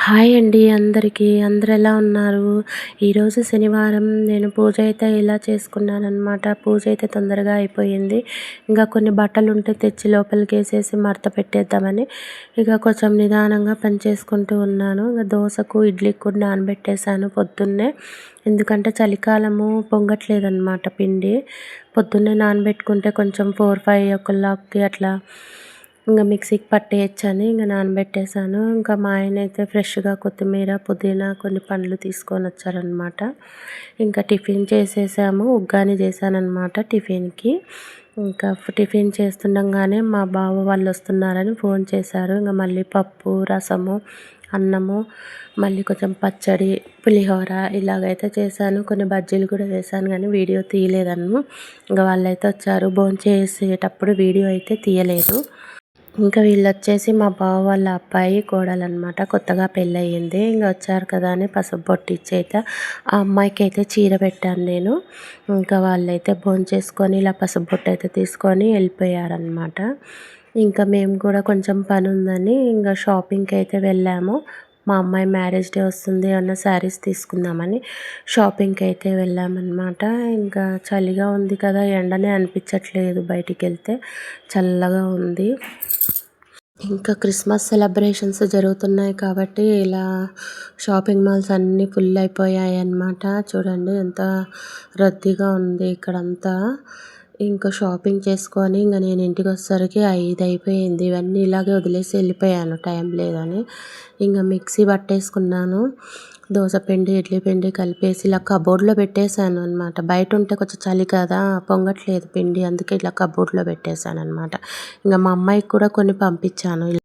Hi అండి అందరికీ. అందరూ ఎలా ఉన్నారు? ఈరోజు శనివారం నేను పూజ అయితే ఇలా చేసుకున్నాననమాట. పూజ అయితే తొందరగా అయిపోయింది. ఇంకా కొన్ని బట్టలుంటే తెచ్చి లోపలికేసేసి మడత పెట్టేద్దామని ఇక కొంచెం నిదానంగా పని చేసుకుంటూ ఉన్నాను. ఇక దోసకు, ఇడ్లీకి కూడా నానబెట్టేశాను పొద్దున్నే. ఎందుకంటే చలికాలము పొంగట్లేదనమాట పిండి. పొద్దున్నే నానబెట్టుకుంటే కొంచెం 4, 5 ఓ క్లాక్‌కి అట్లా మిక్సీకి పట్టేయచ్చని నానబెట్టేశాను. ఇంకా మా ఆయనైతే ఫ్రెష్‌గా కొత్తిమీర, పుదీనా, కొన్ని పండ్లు తీసుకొనొచ్చారనమాట. ఇంకా టిఫిన్ చేసేసాము. ఉగ్గాని చేశాననమాట టిఫిన్‌కి. ఇంకా టిఫిన్ చేస్తుండగానే మా బావ వాళ్ళొస్తున్నారని ఫోన్ చేశారు. మళ్ళీ పప్పు, రసము, అన్నము, మళ్ళీ కొంచెం పచ్చడి, పులిహోర ఇలాగైతే చేశాను. కొన్ని బజ్జీలు కూడా వేశాను కానీ వీడియో తీయలేదను. వాళ్ళైతే వచ్చారు. భోంచేసేటప్పుడు వీడియో అయితే తీయలేదు. ఇంకా వీళ్ళొచ్చేసి మా బావ వాళ్ళ అబ్బాయి, కోడలనమాట. కొత్తగా పెళ్ళయింది. వచ్చారు కదా అని పసుపు బొట్టిచ్చి అయితే ఆ అమ్మాయికైతే చీర పెట్టాను నేను. ఇంకా వాళ్ళైతే భోంచేసుకొని ఇలా పసుపు బొట్టయితే తీసుకొని వెళ్ళిపోయారనమాట. ఇంకా మేము కూడా కొంచెం పనుందని షాపింగ్‌కి అయితే వెళ్ళాము. మా అమ్మాయి మ్యారేజ్ డే వస్తుంది. ఏమన్నా శారీస్ తీసుకుందామని షాపింగ్‌కి అయితే వెళ్ళామన్నమాట. ఇంకా చలిగా ఉంది కదా, ఎండనే అనిపించట్లేదు బయటికెళ్తే. చల్లగా ఉంది. ఇంకా క్రిస్మస్ సెలబ్రేషన్స్ జరుగుతున్నాయి కాబట్టి ఇలా షాపింగ్ మాల్స్ అన్నీ ఫుల్ అయిపోయాయన్నమాట. చూడండి ఎంత రద్దీగా ఉంది ఇక్కడంతా. ఇంకా షాపింగ్ చేసుకొని నేను ఇంటికి వచ్చేసరికి 5 అయిపోయింది. ఇవన్నీ ఇలాగే వదిలేసి వెళ్ళిపోయాను టైం లేదని. మిక్సీ పట్టేసుకున్నాను. దోస పిండి, ఇడ్లీ పిండి కలిపేసి ఇలా కబోర్డ్‌లో పెట్టేశాను అనమాట. బయట ఉంటే కొంచెం చలి కదా, పొంగట్లేదు పిండి. అందుకే ఇలా కబోర్డ్‌లో పెట్టేశాననమాట. మా అమ్మాయికి కూడా కొన్ని పంపించాను.